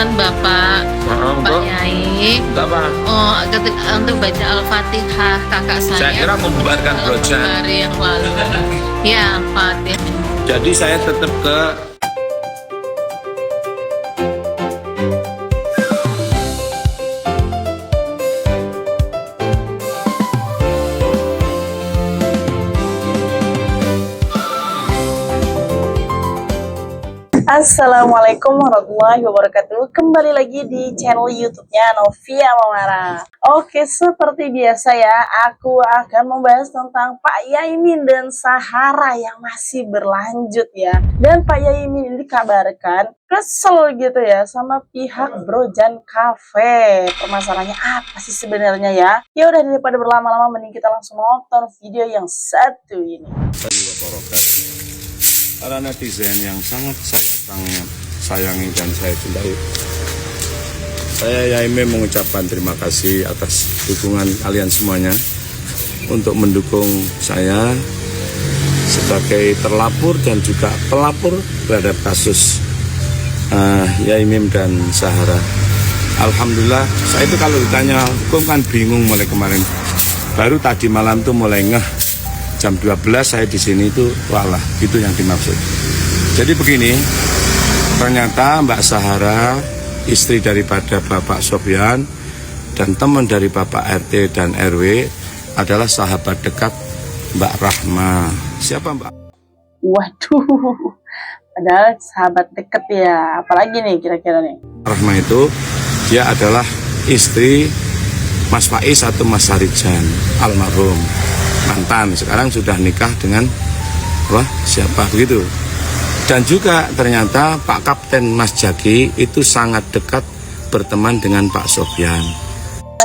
pesan Bapak, Pak Untuk Yai. apa? Oh, untuk baca Al-Fatihah kakak Saya kira membubarkan Brojan. hari yang lalu. Ya, Al-Fatihah. Jadi saya tetap ke Assalamualaikum warahmatullahi wabarakatuh. Kembali lagi di channel YouTube-nya Novia Mamara. Oke, seperti biasa ya, aku akan membahas tentang Pak Yaimin dan Sahara yang masih berlanjut ya. Dan Pak Yaimin ini dikabarkan kesel gitu ya sama pihak Brojan Cafe. Permasalahannya apa sih sebenarnya ya? Ya udah, daripada berlama-lama mending kita langsung nonton video yang satu ini. Para netizen yang sangat saya sayangi dan saya cintai, saya Yaimin mengucapkan terima kasih atas dukungan kalian semuanya untuk mendukung saya sebagai terlapor dan juga pelapor terhadap kasus Yaimin dan Sahara. Alhamdulillah, saya itu kalau ditanya hukum kan bingung mulai kemarin. Baru tadi malam tuh mulai ngeh. Jam 12 saya di sini itu, walah, itu yang dimaksud. Jadi begini, ternyata Mbak Sahara, istri daripada Bapak Sofyan dan teman dari Bapak RT dan RW adalah sahabat dekat Mbak Rahma. Siapa Mbak? Waduh, padahal sahabat deket ya. Apalagi nih kira-kira nih? Rahma itu, dia adalah istri Mas Faiz atau Mas Harijan, almarhum. Mantan, sekarang sudah nikah dengan siapa begitu. Dan juga ternyata Pak Kapten Mas Jaki itu sangat dekat berteman dengan Pak Sofyan.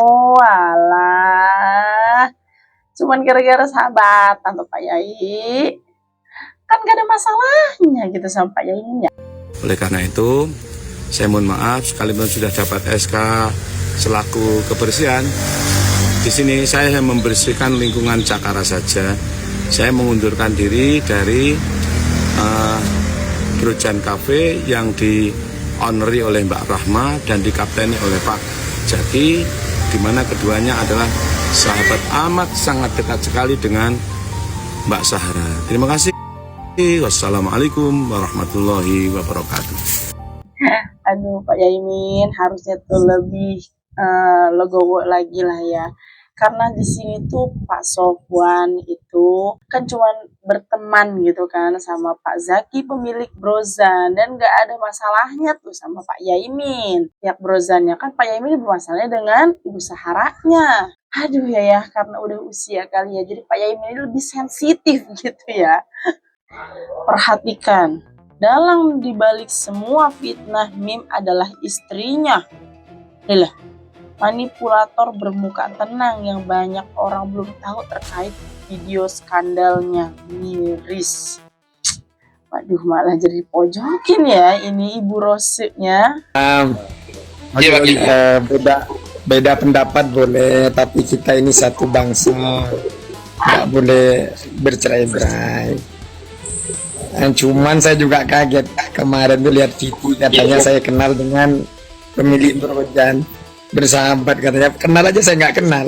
Oh alah, cuman gara-gara sahabatan tuh Pak Yai, kan gak ada masalahnya gitu sama Pak Yai ya. Oleh karena itu saya mohon maaf, sekalipun sudah dapat SK selaku kebersihan, di sini saya membersihkan lingkungan Cakara saja. Saya mengundurkan diri dari Brojan Cafe yang di-honori oleh Mbak Rahma dan dikapteni oleh Pak Jaki, di mana keduanya adalah sahabat amat sangat dekat sekali dengan Mbak Sahara. Terima kasih. Wassalamualaikum warahmatullahi wabarakatuh. Aduh Pak Yaimin, harusnya tuh lebih legowo lagi lah ya. Karena di sini tuh Pak Sofwan itu kan cuman berteman gitu kan sama Pak Zaki pemilik Brojan, dan gak ada masalahnya tuh sama Pak Yaimin. Pihak Brojannya kan Pak Yaimin bermasalahnya dengan Ibu Saharanya. Aduh ya, karena udah usia kali ya, jadi Pak Yaimin ini lebih sensitif gitu ya. Perhatikan, dalang dibalik semua fitnah meme adalah istrinya. Lelah, manipulator bermuka tenang yang banyak orang belum tahu terkait video skandalnya. Miris. Waduh, malah jadi pojokin ya ini Ibu Rose-nya. Beda pendapat boleh, tapi kita ini satu bangsa, nggak boleh bercerai-berai. Cuman saya juga kaget kemarin tuh lihat TV, katanya saya kenal dengan pemilik Brojan, bersahabat katanya. Kenal aja saya nggak kenal.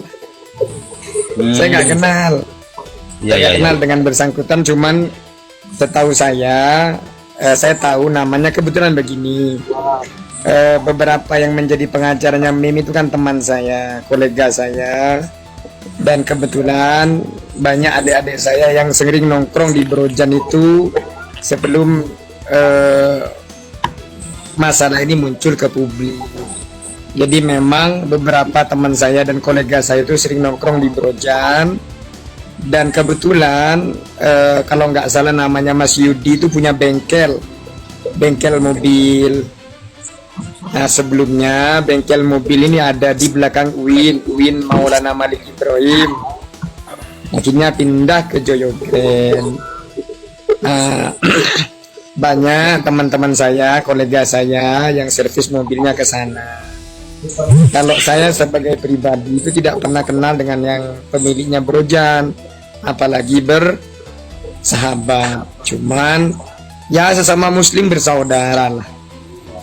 Saya nggak kenal. Saya kenal dengan bersangkutan, cuman setahu saya tahu namanya kebetulan begini. Beberapa yang menjadi pengacaranya meme itu kan teman saya, kolega saya, dan kebetulan banyak adik-adik saya yang sering nongkrong di Brojan itu sebelum masalah ini muncul ke publik. Jadi memang beberapa teman saya dan kolega saya itu sering nongkrong di Brojan, dan kebetulan kalau nggak salah namanya Mas Yudi itu punya bengkel mobil. Nah, sebelumnya bengkel mobil ini ada di belakang UIN Maulana Malik Ibrahim. Akhirnya pindah ke Joyogen. Banyak teman-teman saya, kolega saya yang servis mobilnya ke sana. Kalau saya sebagai pribadi itu tidak pernah kenal dengan yang pemiliknya Brojan, apalagi bersahabat. Cuman ya sesama muslim bersaudara lah.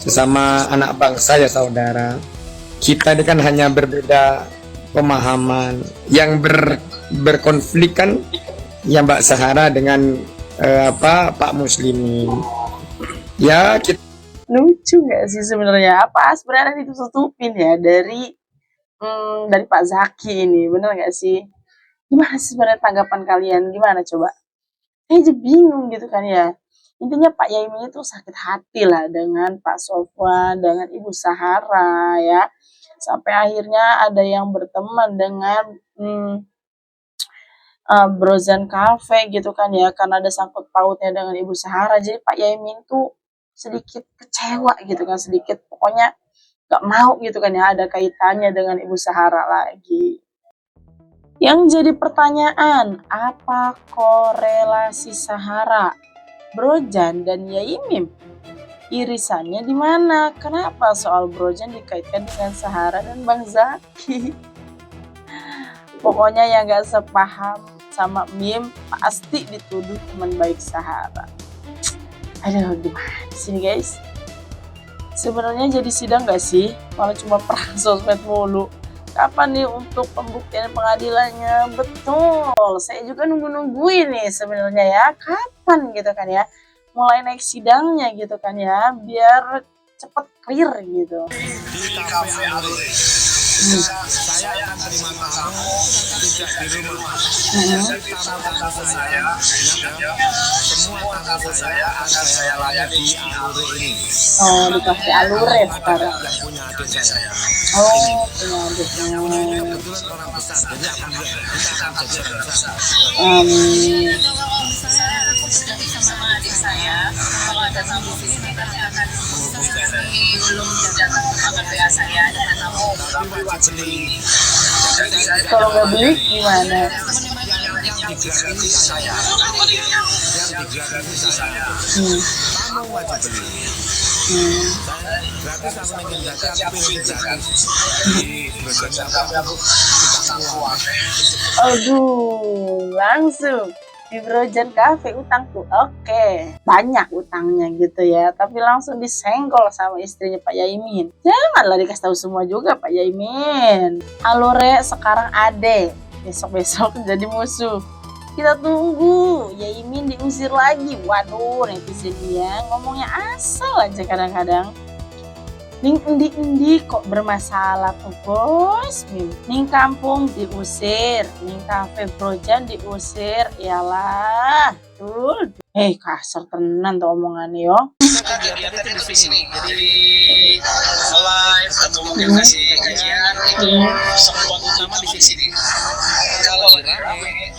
sesama anak bangsa ya saudara. Kita ini kan hanya berbeda pemahaman. Yang berkonflik kan ya Mbak Sahara dengan Pak Muslimin. Ya kita Lucu nggak sih sebenarnya? Apa sebenarnya ditutupin ya dari Pak Zaki ini, bener nggak sih? Gimana sih sebenarnya tanggapan kalian? Gimana coba? Saya aja bingung gitu kan ya. Intinya Pak Yaimin itu sakit hati lah dengan Pak Sofwan, dengan Ibu Sahara ya. Sampai akhirnya ada yang berteman dengan Brozan Cafe gitu kan ya, karena ada sangkut pautnya dengan Ibu Sahara. Jadi Pak Yaimin tuh sedikit kecewa gitu kan, sedikit pokoknya gak mau gitu kan ya ada kaitannya dengan Ibu Sahara lagi. Yang jadi pertanyaan, apa korelasi Sahara, Brojan, dan Yaimin? Irisannya di mana? Kenapa soal Brojan dikaitkan dengan Sahara dan Bang Zaki? Pokoknya yang gak sepaham sama Mim pasti dituduh teman baik Sahara. Aduh, gimana sih guys? Sebenarnya jadi sidang gak sih? Malah cuma perang sosmed mulu. Kapan nih untuk pembuktian pengadilannya? Betul, saya juga nungguin nih sebenarnya ya. Kapan gitu kan ya? Mulai naik sidangnya gitu kan ya, biar cepet clear gitu. Di Cafe Alure. Saya akan terima tamu tidak di rumah. Jadi tamu-tamu saya, semua tamu saya akan saya layani di Alure ini. Oh, di Cafe Alure sekarang. Yang punya adik saya. Oh, punya adiknya. Kebetulan orang besar, jadi akan kita akan jadi orang besar. Amin. Sama adik saya, kalau ada tamu di sini nanti akan belum jangan WA saya ada tamu. Tapi wajib beli. Kalau nggak beli gimana? Yang digratis saya. Yang digratis saya. Kamu wajib beli. Gratis aku ingin gratis, tapi ini gratis. Di Brojan Cafe aku utang uang. Aduh, langsung di Brojan Cafe utang tuh oke, banyak utangnya gitu ya, tapi langsung disenggol sama istrinya Pak Yaimin. Janganlah dikasih tahu semua juga Pak Yaimin. Alure sekarang ade, besok-besok jadi musuh. Kita tunggu Yaimin diusir lagi. Waduh, netizen dia ngomongnya asal aja kadang-kadang. Ning endi-endi kok bermasalah tuh bos Mim. Ning kampung diusir, ning Cafe Brojan diusir, iyalah. Tuh. Kasar tenan tuh omongannya yo. Kegiatan itu di sini, jadi live atau mungkin kasih kajian itu semua utama di sini. Kalau rame,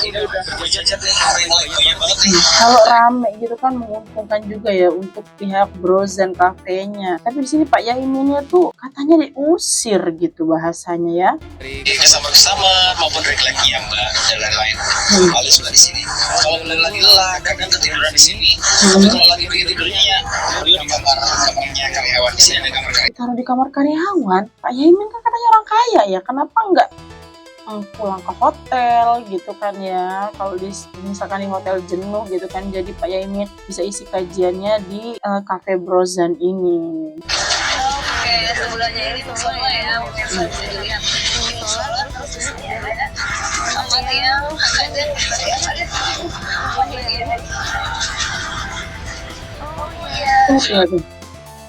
ini udah berjajar banyak banget nih. Kalau rame gitu kan menguntungkan juga ya untuk pihak Brozan Cafe-nya. Tapi di sini Pak Yaiminnya tuh katanya diusir gitu bahasanya ya. Dari bersama maupun dari lagi yang dan lain-lain. Kalau sudah di sini, kalau lagi lelah, kadang ketiduran di sini. Tapi kalau lagi tidurnya ya, di kamarnya karyawan di sini ada kamar karyawan. Taruh di kamar karyawan. Pak Yaimin kan katanya orang kaya ya. Kenapa enggak pulang ke hotel gitu kan ya, kalau misalkan di hotel jenuh gitu kan, jadi Pak Yaimin bisa isi kajiannya di Cafe Brozan ini. Oke, sebelahnya ini semua ya, mungkin bisa dilihat solar terus ada kamar yang ada Tuh,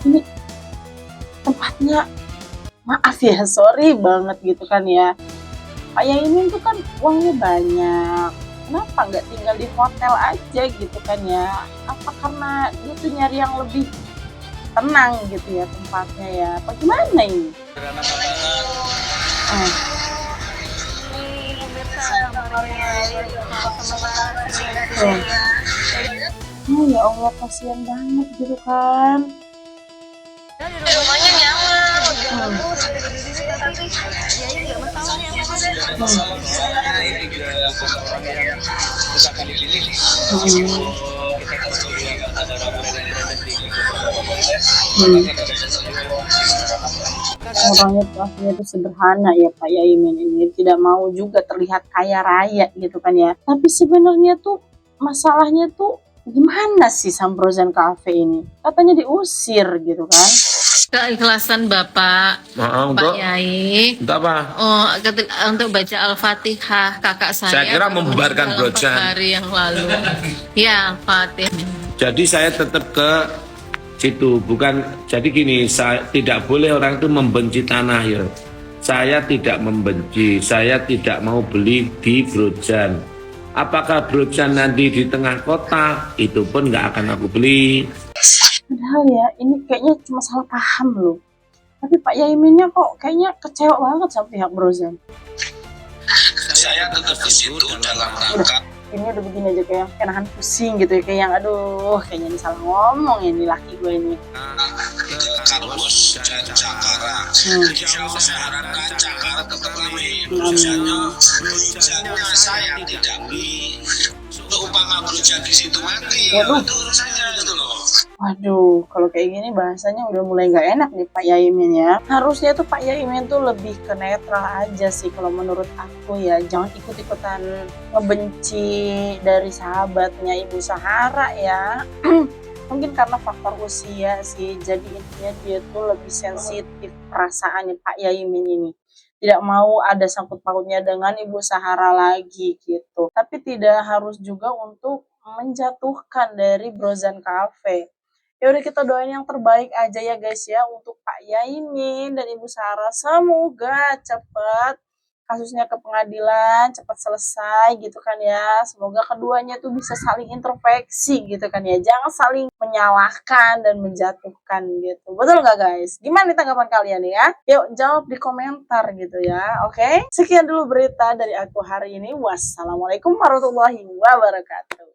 ini tempatnya maaf ya, sorry banget gitu kan ya. Pak Yaimin tuh kan uangnya banyak, kenapa nggak tinggal di hotel aja gitu kan ya? Apa karena dia tuh nyari yang lebih tenang gitu ya tempatnya ya? Apa gimana ini? Oh ya Allah, kasihan banget gitu kan. rumahnya nyaman, bagus. Ini juga orang yang misalkan dipilih. Kita kan ada orang dari Orangnya tuh aslinya tuh sederhana ya Pak Yaimin ini, tidak mau juga terlihat kaya raya gitu kan ya. Tapi sebenarnya tuh masalahnya tuh Gimana sih Samprozan Cafe ini? Katanya diusir gitu kan. Keikhlasan Bapak, Nah, Pak Yai, untuk apa? untuk baca Al-Fatihah kakak saya. Saya kira membubarkan dalam Brojan. hari yang lalu. Ya, Al-Fatihah. Jadi saya tetap ke situ, bukan jadi gini, saya tidak boleh orang itu membenci tanah ya. Saya tidak membenci, saya tidak mau beli di Brojan. Apakah Brojan nanti di tengah kota, itu pun nggak akan aku beli. Padahal ya, ini kayaknya cuma salah paham loh. Tapi Pak Yaiminnya kok kayaknya kecewa banget sama pihak Brozan. Saya tetap ke situ dalam rangka Ini udah begini aja kayak nahan pusing gitu ya, kayak yang aduh kayaknya ini salah ngomong ya ini laki gue ini. ke Karbos dan Cakara. Saya harapkan Cakara tetap ramai. Brojanya saya tidak beli. Umpama brojan di situ mati, ya itu urusannya gitu loh. Waduh, kalau kayak gini bahasanya udah mulai nggak enak nih Pak Yaimin ya. Harusnya tuh Pak Yaimin tuh lebih ke netral aja sih kalau menurut aku ya. Jangan ikut-ikutan ngebenci dari sahabatnya Ibu Sahara ya. Mungkin karena faktor usia sih. Jadi intinya dia tuh lebih sensitif perasaannya Pak Yaimin ini. Tidak mau ada sangkut pautnya dengan Ibu Sahara lagi gitu. Tapi tidak harus juga untuk menjatuhkan dari Brozan Cafe. Ya udah kita doain yang terbaik aja ya guys ya untuk Pak Yaimin dan Ibu Sarah. Semoga cepat kasusnya ke pengadilan, cepat selesai gitu kan ya. Semoga keduanya tuh bisa saling introspeksi gitu kan ya. Jangan saling menyalahkan dan menjatuhkan gitu. Betul nggak guys? Gimana nih tanggapan kalian ya? Yuk jawab di komentar gitu ya. Oke? Sekian dulu berita dari aku hari ini. Wassalamualaikum warahmatullahi wabarakatuh.